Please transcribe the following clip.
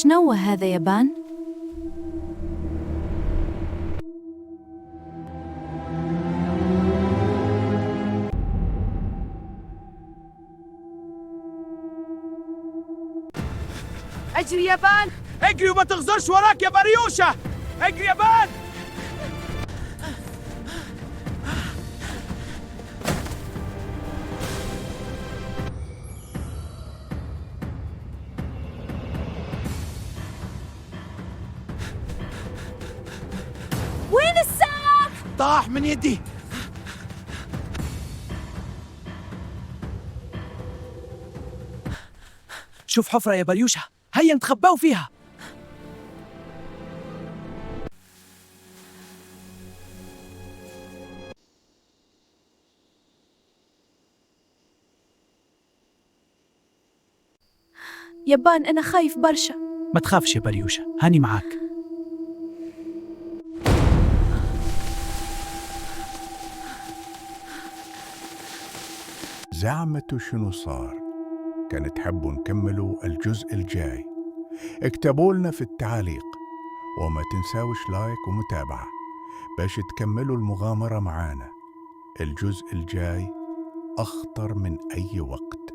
شنو هذا يابان؟ اجري يابان، اجري وما تغزرش وراك يا بريوشة. اجري يابان. وين الساق؟ طاح من يدي. شوف حفرة يا بريوشة، هيا نتخباو فيها. يابان أنا خايف برشا. ما تخافش يا بريوشة، هاني معاك. زعمتوا شنو صار؟ كان تحبوا نكملوا الجزء الجاي؟ اكتبوا لنا في التعليق، وما تنساوش لايك ومتابعة باش تكملوا المغامرة معانا. الجزء الجاي أخطر من أي وقت.